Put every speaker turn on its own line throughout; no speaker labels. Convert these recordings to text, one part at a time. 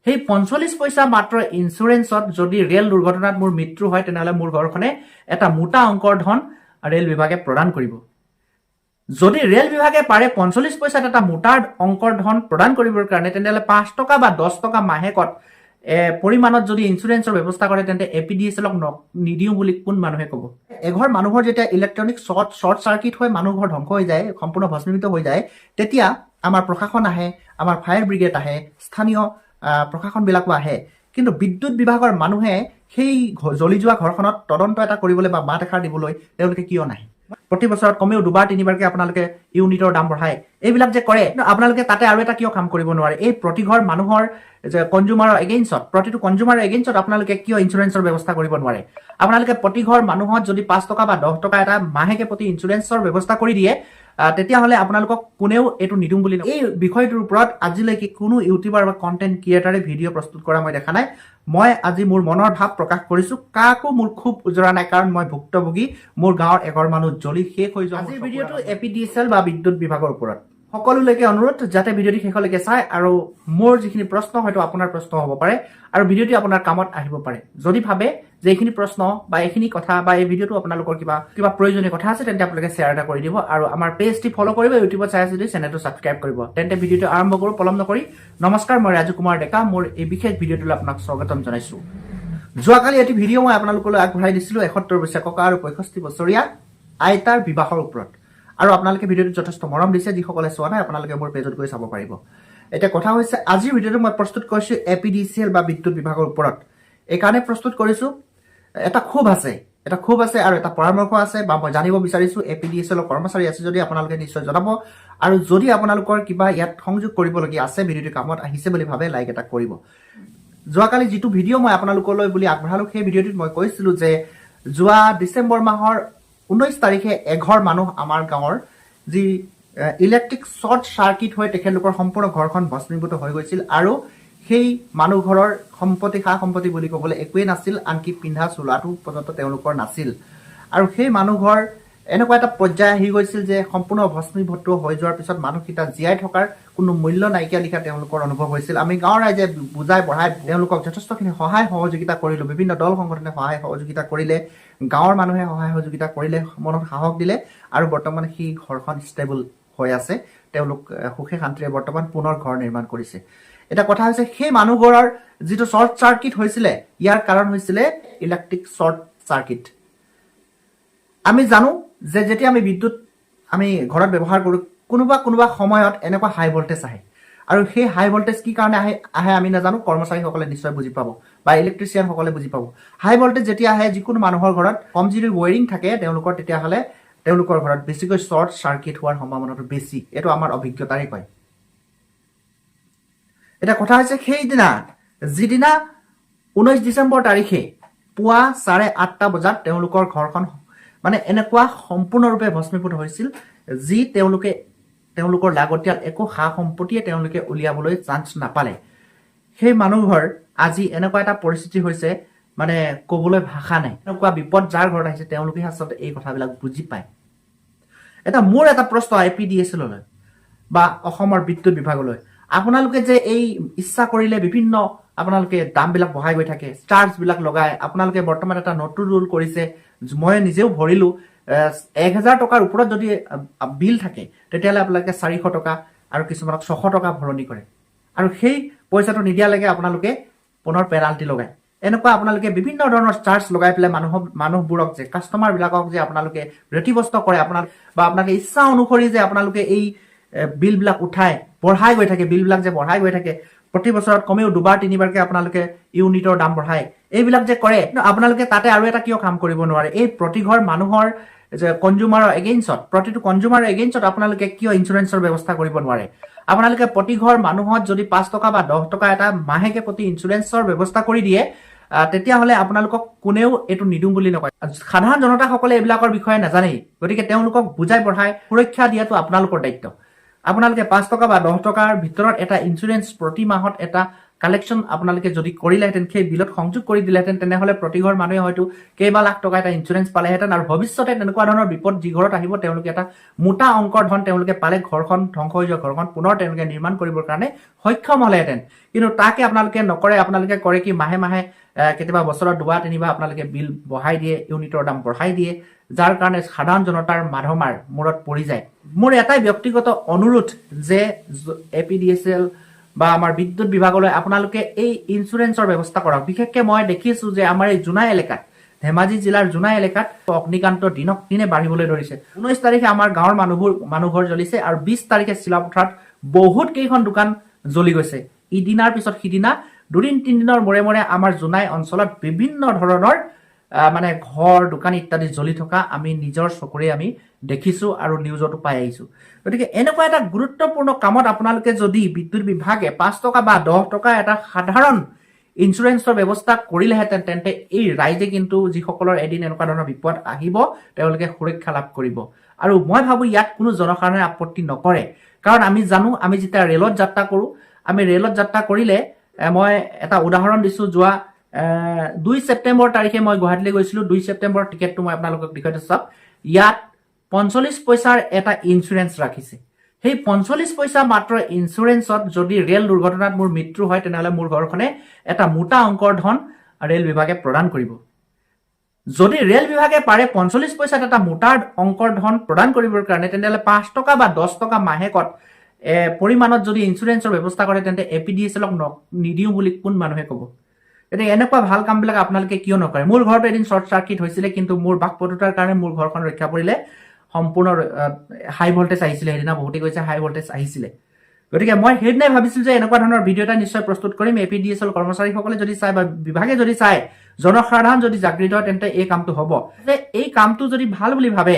সেই 45 পইচা মাত্ৰ ইঞ্চুৰেঞ্চত যদি ৰেল দুৰ্ঘটনাত মোৰ মৃত্যু হয় তেনেহলে মোৰ ঘৰখনে এটা মোটা অংকৰ ধন ৰেল বিভাগে প্ৰদান কৰিব। যদি ৰেল বিভাগে পাৰে 45 পইচাত এটা মোটা অংকৰ ধন প্ৰদান কৰিবৰ কাৰণে তেনেহলে 5 টকা বা 10 টকা মাহেকত পৰিমাণত যদি ইঞ্চুৰেঞ্চৰ ব্যৱস্থা কৰে তেন্তে এপিডিএছএলক নিদিও বুলি কোন মানুহে ক'ব? এঘৰ মানুহৰ যেতিয়া ইলেক্ট্ৰনিক শ্বৰ্ট চাৰ্কিট হৈ মানুহ ঘৰ ধ্বংস হৈ যায়, সম্পূৰ্ণ ভস্মীভূত হৈ যায়, তেতিয়া আমাৰ প্ৰশাসন আহে, আমাৰ ফায়াৰ ব্ৰিগেড আহে, স্থানীয় প্ৰশাসনবিলাকো আহে। কিন্তু বিদ্যুৎ বিভাগৰ মানুহে সেই জ্বলি যোৱা ঘৰখনত তদন্ত এটা কৰিবলৈ বা মাত এষাৰ দিবলৈ তেওঁলোকে কিয় নাহে? প্ৰতি বছৰত কমেও 2-3বাৰকৈ আপোনালোকে ইউনিটৰ দাম বঢ়ায়, এইবিলাক যে কৰে, আপোনালোকে তাতে আৰু এটা কিয় কাম কৰিব নোৱাৰে? এই প্ৰতি ঘৰ মানুহৰ যে কনজিউমাৰৰ এগেইনষ্টত, প্ৰতিটো কনজিউমাৰৰ এগেইনষ্টত আপোনালোকে কিয় ইঞ্চুৰেঞ্চৰ ব্যৱস্থা কৰিব নোৱাৰে? আপোনালোকে প্ৰতি ঘৰ মানুহত যদি 5 টকা বা 10 টকা এটা মাহেকে প্ৰতি ইঞ্চুৰেঞ্চৰ ব্যৱস্থা কৰি দিয়ে, তেতিয়াহ'লে আপোনালোকক কোনেও এইটো নিদিম বুলি নকয়। এই বিষয়টোৰ ওপৰত আজিলৈকে কোনো ইউটিউবাৰ বা কণ্টেণ্ট ক্ৰিয়েটাৰে ভিডিঅ' প্ৰস্তুত কৰা মই দেখা নাই। মই আজি মোৰ মনৰ ভাৱ প্ৰকাশ কৰিছো, কাকো মোৰ খুব উজৰা নাই, কাৰণ মই ভুক্তভোগী। মোৰ গাঁৱৰ এঘৰ মানুহ জ্বলি শেষ হৈ যোৱা। আজিৰ ভিডিঅ'টো এপিডিএছএল বা বিদ্যুৎ বিভাগৰ ওপৰত। সকলোলৈকে অনুৰোধ যাতে ভিডিঅ'টি শেষলৈকে চায় আৰু মোৰ যিখিনি প্ৰশ্ন হয়তো আপোনাৰ প্ৰশ্ন হ'ব পাৰে আৰু ভিডিঅ'টি আপোনাৰ কামত আহিব পাৰে। যদি ভাবে যে এইখিনি প্ৰশ্ন বা এইখিনি কথা বা এই ভিডিঅ'টো আপোনালোকৰ কিবা প্ৰয়োজনীয় কথা আছে তেন্তে আপোনালোকে শ্বেয়াৰ এটা কৰি দিব আৰু আমাৰ পেজটি ফ'ল' কৰিব, ইউটিউবত চাই আছে যদি চেনেলটো ছাবস্ক্ৰাইব কৰিব। তেন্তে ভিডিঅ'টো আৰম্ভ কৰোঁ পলম নকৰি। নমস্কাৰ, মই ৰাজু কুমাৰ ডেকা। মোৰ এই বিশেষ ভিডিঅ'টোলৈ আপোনাক স্বাগতম জনাইছোঁ। যোৱাকালি এটি ভিডিঅ' মই আপোনালোকলৈ আগবঢ়াই দিছিলোঁ 71 বছৰীয়া ককা আৰু 65 বছৰীয়া আইতাৰ বিবাহৰ ওপৰত, আৰু আপোনালোকে ভিডিঅ'টো যথেষ্ট মৰম দিছে। যিসকলে চোৱা নাই আপোনালোকে মোৰ পেজত গৈ চাব পাৰিব। এতিয়া কথা হৈছে, আজিৰ ভিডিঅ'টো মই প্ৰস্তুত কৰিছোঁ এপিডিচিএল বা বিদ্যুৎ বিভাগৰ ওপৰত। এইকাৰণে প্ৰস্তুত কৰিছোঁ, এটা ক্ষোভ আছে আৰু এটা পৰামৰ্শ আছে, বা মই জানিব বিচাৰিছোঁ এপিডিচিএলৰ কৰ্মচাৰী আছে যদি আপোনালোকে নিশ্চয় জনাব। আৰু যদি আপোনালোকৰ কিবা ইয়াত সংযোগ কৰিবলগীয়া আছে, ভিডিঅ'টো কামত আহিছে বুলি ভাবে, লাইক এটা কৰিব। যোৱাকালি যিটো ভিডিঅ' মই আপোনালোকলৈ বুলি আগবঢ়ালোঁ, সেই ভিডিঅ'টোত মই কৈছিলোঁ যে যোৱা ডিচেম্বৰ মাহৰ 19 তাৰিখে এঘৰ মানুহ আমাৰ গাঁৱৰ যি ইলেক্ট্ৰিক শ্বৰ্ট চাৰ্কিট হৈ তেখেতলোকৰ সম্পূৰ্ণ ঘৰখন ভস্মীভূত হৈ গৈছিল, আৰু সেই মানুহ ঘৰৰ সম্পত্তি সা সম্পত্তি বুলি ক'বলৈ একোৱেই নাছিল, আনকি পিন্ধা চোলাটো পৰ্যন্ত তেওঁলোকৰ নাছিল। আৰু সেই মানুহ ঘৰ এনেকুৱা এটা পৰ্যায় আহি গৈছিল যে সম্পূৰ্ণ ভস্মীভূত হৈ যোৱাৰ পিছত মানুহকেইটা জীয়াই থকাৰ কোনো মূল্য নাইকিয়া লিখা তেওঁলোকৰ অনুভৱ হৈছিল। আমি গাঁৱৰ ৰাইজে বুজাই বঢ়াই তেওঁলোকক যথেষ্টখিনি সহায় সহযোগিতা কৰিলোঁ, বিভিন্ন দল সংগঠনে সহায় সহযোগিতা কৰিলে, গাঁৱৰ মানুহে সহায় সহযোগিতা কৰিলে, মনত সাহস দিলে, আৰু বৰ্তমান সেই ঘৰখন ষ্টেবল হৈ আছে। তেওঁলোক সুখে শান্তিৰে বৰ্তমান পুনৰ ঘৰ নিৰ্মাণ কৰিছে। এটা কথা হৈছে, সেই মানুহঘৰৰ যিটো শ্বৰ্ট চাৰ্কিট হৈছিলে, ইয়াৰ কাৰণ হৈছিলে ইলেক্ট্ৰিক শ্বৰ্ট চাৰ্কিট। আমি জানো যে যেতিয়া আমি বিদ্যুৎ ঘৰত ব্যৱহাৰ কৰোঁ, কোনোবা সময়ত এনেকুৱা হাই ভল্টেজ আহে, আৰু সেই হাই ভল্টেজ কি কাৰণে আহে আমি নাজানো, কৰ্মচাৰীসকলে নিশ্চয় বুজি পাব বা ইলেক্ট্ৰিচিয়ানসকলে বুজি পাব। হাই ভল্টেজ যেতিয়া আহে যিকোনো মানুহৰ ঘৰত, কম যদি ৱেৰিং থাকে তেতিয়াহ'লে তেওঁলোকৰ ঘৰত বেছিকৈ শ্বৰ্ট চাৰ্কিট হোৱাৰ সম্ভাৱনাটো বেছি। এইটো আমাৰ অভিজ্ঞতাৰে কয়। এটা কথা হৈছে, সেইদিনা যিদিনা 19 ডিচেম্বৰ তাৰিখে পুৱা 8:30 বজাত তেওঁলোকৰ ঘৰখন মানে এনেকুৱা সম্পূৰ্ণৰূপে ভস্মীভূত হৈছিল, যি তেওঁলোকৰ লাগতিয়াল একো সা সম্পত্তিয়ে তেওঁলোকে উলিয়াবলৈ চান্স নাপালে। সেই মানুহঘৰ আজি এনেকুৱা এটা পৰিস্থিতি হৈছে, মানে ক'বলৈ ভাষা নাই। এনেকুৱা বিপদ যাৰ ঘৰত আহিছে তেওঁলোকে আচলতে এই কথাবিলাক বুজি পায়। মোৰ এটা প্ৰশ্ন এপিডিচিএললৈ বা অসমৰ বিদ্যুৎ বিভাগলৈ, আপোনালোকে যে এই ইচ্ছা কৰিলে বিভিন্ন আপোনালোকে দামবিলাক বঢ়াই গৈ থাকে, চাৰ্জবিলাক লগায়, আপোনালোকে বৰ্তমান এটা নতুন ৰুল কৰিছে, মই নিজেও ভৰিলোঁ, 1000 টকাৰ ওপৰত যদি বিল থাকে তেতিয়াহ'লে আপোনালোকে 400 টকা আৰু কিছুমানক 600 টকা ভৰণি কৰে, আৰু সেই পইচাটো নিদিয়ালৈকে আপোনালোকে পুনৰ পেনাল্টি লগায়। এনেকুৱা আপোনালোকে বিভিন্ন ধৰণৰ চাৰ্জ লগাই পেলাই মানুহবোৰক যে কাষ্টমাৰবিলাকক যে আপোনালোকে ব্যতিব্যস্ত কৰে, আপোনালোকে ইচ্ছা অনুসৰি যে আপোনালোকে এই বিলবিলাক বঢ়াই গৈ থাকে, বিলবিলাক যে বঢ়াই গৈ থাকে, প্ৰতি বছৰত কমেও 2-3বাৰকৈ আপোনালোকে ইউনিটৰ দাম বঢ়ায়, এইবিলাক যে কৰে, আপোনালোকে তাতে আৰু এটা কিয় কাম কৰিব নোৱাৰে? এই প্ৰতি ঘৰ মানুহৰ যে কনজিউমাৰৰ এগেইনষ্টত, প্ৰতিটো কনজিউমাৰৰ এগেইনষ্টত আপোনালোকে কিয় ইঞ্চুৰেঞ্চৰ ব্যৱস্থা কৰিব নোৱাৰে? আপোনালোকে প্ৰতি ঘৰ মানুহত যদি 5 টকা বা 10 টকা এটা মাহেকে প্ৰতি ইঞ্চুৰেঞ্চৰ ব্যৱস্থা কৰি দিয়ে, তেতিয়াহ'লে আপোনালোকক কোনেও এইটো নিদিম বুলি নকয়। সাধাৰণ জনতাসকলে এইবিলাকৰ বিষয়ে নাজানেই, গতিকে তেওঁলোকক বুজাই বঢ়াই সুৰক্ষা দিয়াটো আপোনালোকৰ দায়িত্ব। আপোনালোকে 5 টকা বা 10 টকাৰ ভিতৰত এটা ইঞ্চুৰেঞ্চ প্ৰতি মাহত এটা কালেকশ্যন আপোনালোকে যদি কৰিলেহেঁতেন, সেই বিলত সংযোগ কৰি দিলেহেঁতেন, তেনেহ'লে প্ৰতিঘৰ মানুহে হয়তো কেইবা লাখ টকা এটা ইঞ্চুৰেঞ্চ পালেহেঁতেন আৰু ভৱিষ্যতে তেনেকুৱা ধৰণৰ বিপদ যি ঘৰত আহিব তেওঁলোকে এটা মোটা অংকৰ ধন তেওঁলোকে পালে ঘৰখন ধ্বংস হৈ যোৱা ঘৰখন পুনৰ তেওঁলোকে নিৰ্মাণ কৰিবৰ কাৰণে সক্ষম হ'লেহেঁতেন। কিন্তু তাকে আপোনালোকে নকৰে। আপোনালোকে কৰে কি, মাহে মাহে কেতিয়াবা বছৰত 2-3 বাৰ আপোনালোকে বিল বঢ়াই দিয়ে, ইউনিটৰ দাম বঢ়াই দিয়ে, যাৰ কাৰণে সাধাৰণ জনতাৰ মাধমাৰ মূৰত পৰি যায়। মোৰ এটাই ব্যক্তিগত অনুৰোধ যে APDSL বা আমাৰ বিদ্যুৎ বিভাগলৈ আপোনালোকে এই ইঞ্চুৰেঞ্চৰ ব্যৱস্থা কৰক। বিশেষকৈ মই দেখিছোঁ যে আমাৰ এই জোনাই এলেকাত, ধেমাজি জিলাৰ জোনাই এলেকাত অগ্নিকাণ্ড দিনক দিনে বাঢ়িবলৈ ধৰিছে। 19 তাৰিখে আমাৰ গাঁৱৰ মানুহঘৰ জ্বলিছে আৰু 20 তাৰিখে চিলাপথাৰত বহুত কেইখন দোকান জ্বলি গৈছে। ইদিনাৰ পিছত সিদিনা 2-3 দিনৰ মূৰে মূৰে আমাৰ জোনাই অঞ্চলত বিভিন্ন ধৰণৰ মানে ঘৰ, দোকান ইত্যাদি জ্বলি থকা আমি নিজৰ চকুৰে আমি দেখিছোঁ আৰু নিউজতো পাই আহিছোঁ। গতিকে এনেকুৱা এটা গুৰুত্বপূৰ্ণ কামত আপোনালোকে যদি বিদ্যুৎ বিভাগে 5 টকা বা 10 টকা এটা সাধাৰণ ইঞ্চুৰেঞ্চৰ ব্যৱস্থা কৰিলেহেঁতেন, তেন্তে এই ৰাইজে কিন্তু যিসকলৰ এদিন এনেকুৱা ধৰণৰ বিপদ আহিব তেওঁলোকে সুৰক্ষা লাভ কৰিব। আৰু মই ভাবোঁ ইয়াত কোনো জনসাধাৰণে আপত্তি নকৰে। কাৰণ আমি জানো, আমি যেতিয়া ৰেলত যাত্ৰা কৰোঁ, আমি ৰেলত যাত্ৰা কৰিলে, মই এটা উদাহৰণ দিছোঁ, যোৱা 2 ছেপ্টেম্বৰ তাৰিখে মই গুৱাহাটীলৈ গৈছিলোঁ। 2 ছেপ্টেম্বৰৰ টিকেটটো মই আপোনালোকক দেখুৱাই দিছোঁ। ইয়াত 45 পইচাৰ এটা ইঞ্চুৰেঞ্চ ৰাখিছে। সেই 45 পইচা মাত্ৰ ইঞ্চুৰেঞ্চত যদি ৰেল দুৰ্ঘটনাত মোৰ মৃত্যু হয়, তেনেহ'লে মোৰ ঘৰখনে এটা মোটা অংকৰ ধন ৰেল বিভাগে প্ৰদান কৰিব। যদি ৰেল বিভাগে পাৰে 45 পইচাত এটা মোটা অংকৰ ধন প্ৰদান কৰিবৰ কাৰণে, তেনেহ'লে 5 টকা বা 10 টকা মাহেকত পৰিমাণত যদি ইঞ্চুৰেঞ্চৰ ব্যৱস্থা কৰে, তেন্তে APDSLক নিদিওঁ বুলি কোন মানুহে ক'ব? গতিকে এনেকুৱা ভাল কামবিলাক আপোনালোকে কিয় নকৰে? মোৰ ঘৰতো এদিন শ্বৰ্ট চাৰ্কিট হৈছিলে, কিন্তু মোৰ বাকপটুতাৰ কাৰণে মোৰ ঘৰখন ৰক্ষা পৰিলে। সম্পূৰ্ণ হাই ভল্টেজ আহিছিলে, সেইদিনা বহুতে কৈছে হাই ভল্টেজ আহিছিলে। গতিকে মই সেইদিনাই ভাবিছিলোঁ যে এনেকুৱা ধৰণৰ ভিডিঅ' এটা নিশ্চয় প্ৰস্তুত কৰিম। APDSL কৰ্মচাৰীসকলে যদি চায় বা বিভাগে যদি চায়, জনসাধাৰণ যদি জাগৃত হয়, তেন্তে এই কামটো হ'ব। যে এই কামটো যদি ভাল বুলি ভাবে,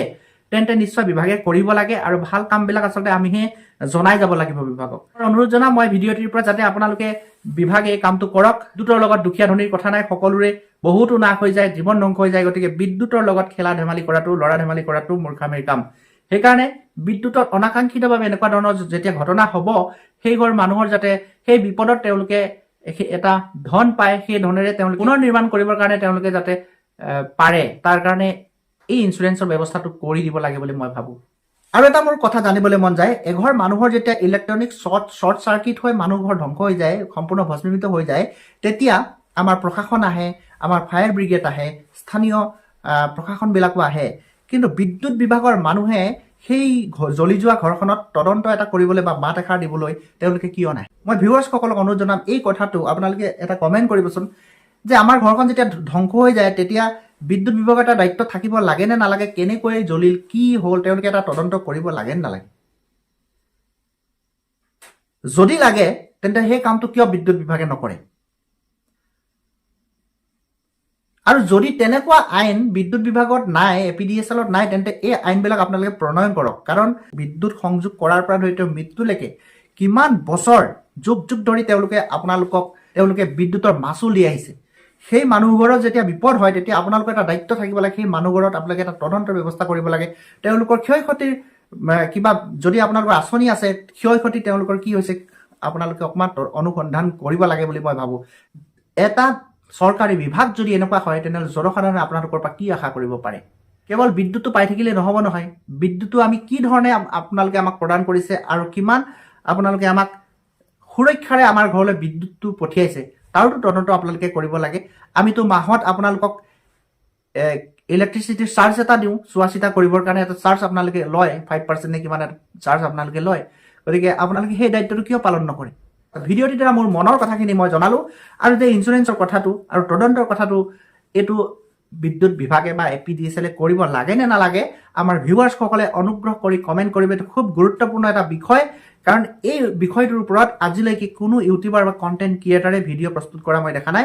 তেন্তে নিশ্চয় বিভাগে কৰিব লাগে আৰু ভাল কামবিলাক আচলতে আমিহে জনাই যাব লাগিব বিভাগক। অনুৰোধ জনাম মই ভিডিঅ'টিৰ পৰা, যাতে আপোনালোকে বিভাগে এই কামটো কৰক। বিদ্যুতৰ লগত দুখীয়া ধনীৰ কথা নাই, সকলোৰে বহুতো নাশ হৈ যায়, জীৱন ধ্বংস হৈ যায়। গতিকে বিদ্যুতৰ লগত খেলা ধেমালি কৰাটো, ল'ৰা ধেমালি কৰাটো মূৰ্খামিৰ কাম। সেইকাৰণে বিদ্যুতত অনাকাংক্ষিতভাৱে এনেকুৱা ধৰণৰ যেতিয়া ঘটনা হ'ব, সেই ঘৰ মানুহৰ যাতে সেই বিপদত তেওঁলোকে এটা ধন পায়, সেই ধনেৰে তেওঁলোকে পুনৰ নিৰ্মাণ কৰিবৰ কাৰণে তেওঁলোকে যাতে পাৰে, তাৰ কাৰণে এই ইঞ্চুৰেঞ্চৰ ব্যৱস্থাটো কৰি দিব লাগে বুলি মই ভাবোঁ। আৰু এটা মোৰ কথা জানিবলৈ মন যায়, এঘৰ মানুহৰ যেতিয়া ইলেক্ট্ৰনিক শ্বৰ্ট চাৰ্কিট হৈ মানুহ ঘৰ ধ্বংস হৈ যায়, সম্পূৰ্ণ ভস্মীভূত হৈ যায়, তেতিয়া আমাৰ প্ৰশাসন আহে, আমাৰ ফায়াৰ ব্ৰিগেড আহে, স্থানীয় প্ৰশাসনবিলাকো আহে। কিন্তু বিদ্যুৎ বিভাগৰ মানুহে সেই জ্বলি যোৱা ঘৰখনত তদন্ত এটা কৰিবলৈ বা মাত এষাৰ দিবলৈ তেওঁলোকে কিয় নাই? মই ভিউৱাৰ্ছসকলক অনুৰোধ জনাম, এই কথাটো আপোনালোকে এটা কমেণ্ট কৰিবচোন, যে আমাৰ ঘৰখন যেতিয়া ধ্বংস হৈ যায়, তেতিয়া বিদ্যুৎ বিভাগৰ এটা দায়িত্ব থাকিব লাগে নে নালাগে? কেনেকৈ জ্বলিল, কি হ'ল, তেওঁলোকে এটা তদন্ত কৰিব লাগে নে নালাগে? যদি লাগে, তেন্তে সেই কামটো কিয় বিদ্যুৎ বিভাগে নকৰে? আৰু যদি তেনেকুৱা আইন বিদ্যুৎ বিভাগত নাই, APDSLত নাই, তেন্তে এই আইনবিলাক আপোনালোকে প্ৰণয়ন কৰক। কাৰণ বিদ্যুৎ সংযোগ কৰাৰ পৰা ধৰি তেওঁ মৃত্যুলৈকে কিমান বছৰ যুগ যুগ ধৰি তেওঁলোকে বিদ্যুতৰ মাচুল দি আহিছে। সেই মানুহঘৰত যেতিয়া বিপদ হয়, তেতিয়া আপোনালোকৰ এটা দায়িত্ব থাকিব লাগে, সেই মানুহঘৰত আপোনালোকে এটা তদন্তৰ ব্যৱস্থা কৰিব লাগে। তেওঁলোকৰ ক্ষয় ক্ষতিৰ কিবা যদি আপোনালোকৰ আঁচনি আছে, ক্ষয় ক্ষতি তেওঁলোকৰ কি হৈছে আপোনালোকে অকণমান অনুসন্ধান কৰিব লাগে বুলি মই ভাবোঁ। এটা চৰকাৰী বিভাগ যদি এনেকুৱা হয়, তেনেহ'লে জনসাধাৰণে আপোনালোকৰ পৰা কি আশা কৰিব পাৰে? কেৱল বিদ্যুৎটো পাই থাকিলে নহ'ব নহয়। বিদ্যুৎটো আমি কি ধৰণে আপোনালোকে আমাক প্ৰদান কৰিছে আৰু কিমান আপোনালোকে আমাক সুৰক্ষাৰে আমাৰ ঘৰলৈ বিদ্যুৎটো পঠিয়াইছে, তাৰোতো তদন্ত আপোনালোকে কৰিব লাগে। আমিতো মাহত আপোনালোকক ইলেক্ট্ৰিচিটিৰ চাৰ্জ এটা দিওঁ, চোৱা চিতা কৰিবৰ কাৰণে এটা চাৰ্জ আপোনালোকে লয়, 5% নে কিমান এটা চাৰ্জ আপোনালোকে লয়। গতিকে আপোনালোকে সেই দায়িত্বটো কিয় পালন নকৰে? ভিডিঅ'টিৰ দ্বাৰা মোৰ মনৰ কথাখিনি মই জনালোঁ। আৰু যে ইঞ্চুৰেঞ্চৰ কথাটো আৰু তদন্তৰ কথাটো, এইটো বিদ্যুৎ বিভাগে বা APDSLে কৰিব লাগে নে নালাগে, আমাৰ ভিউৱাৰ্ছসকলে অনুগ্ৰহ কৰি কমেণ্ট কৰিব। এইটো খুব গুৰুত্বপূৰ্ণ এটা বিষয়, কাৰণ এই বিষয়টোৰ ওপৰত আজিলৈকে কোনো ইউটিউবাৰ বা কণ্টেণ্ট ক্ৰিয়েটাৰে ভিডিঅ' প্ৰস্তুত কৰা মই দেখা নাই।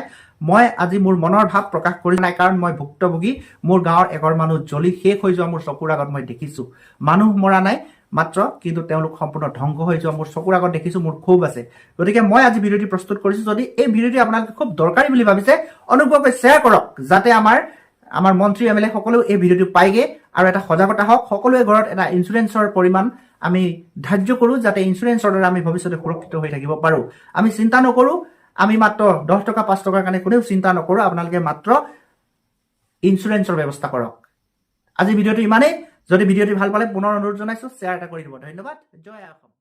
মই আজি মোৰ মনৰ ভাৱ প্ৰকাশ কৰি নাই, কাৰণ মই ভুক্তভোগী। মোৰ গাঁৱৰ এঘৰ মানুহ জ্বলি শেষ হৈ যোৱা মোৰ চকুৰ আগত মই দেখিছোঁ। মানুহ মৰা নাই মাত্ৰ, কিন্তু তেওঁলোক সম্পূৰ্ণ ধ্বংস হৈ যোৱা মোৰ চকুৰ আগত দেখিছোঁ। মোৰ ক্ষোভ আছে। গতিকে মই আজি ভিডিঅ'টি প্ৰস্তুত কৰিছোঁ। যদি এই ভিডিঅ'টি আপোনালোকে খুব দৰকাৰী বুলি ভাবিছে, অনুগ্ৰহ কৰি শ্বেয়াৰ কৰক, যাতে আমাৰ মন্ত্ৰী MLA সকলেও এই ভিডিঅ'টো পাইগে আৰু এটা সজাগতা হওক। সকলোৱে ঘৰত এটা ইঞ্চুৰেঞ্চৰ পৰিমাণ আমি ধাৰ্য কৰোঁ, যাতে ইঞ্চুৰেঞ্চৰ দ্বাৰা আমি ভৱিষ্যতে সুৰক্ষিত হৈ থাকিব পাৰোঁ। আমি চিন্তা নকৰোঁ আমি মাত্ৰ 10 টকা 5 টকাৰ কাৰণে কোনেও চিন্তা নকৰোঁ আপোনালোকে মাত্ৰ ইঞ্চুৰেঞ্চৰ ব্যৱস্থা কৰক আজি ভিডিঅ'টো ইমানেই যদি ভিডিঅ'টো ভাল পালে পুনৰ অনুৰোধ জনাইছোঁ শ্বেয়াৰ এটা কৰি দিব ধন্যবাদ জয় অসম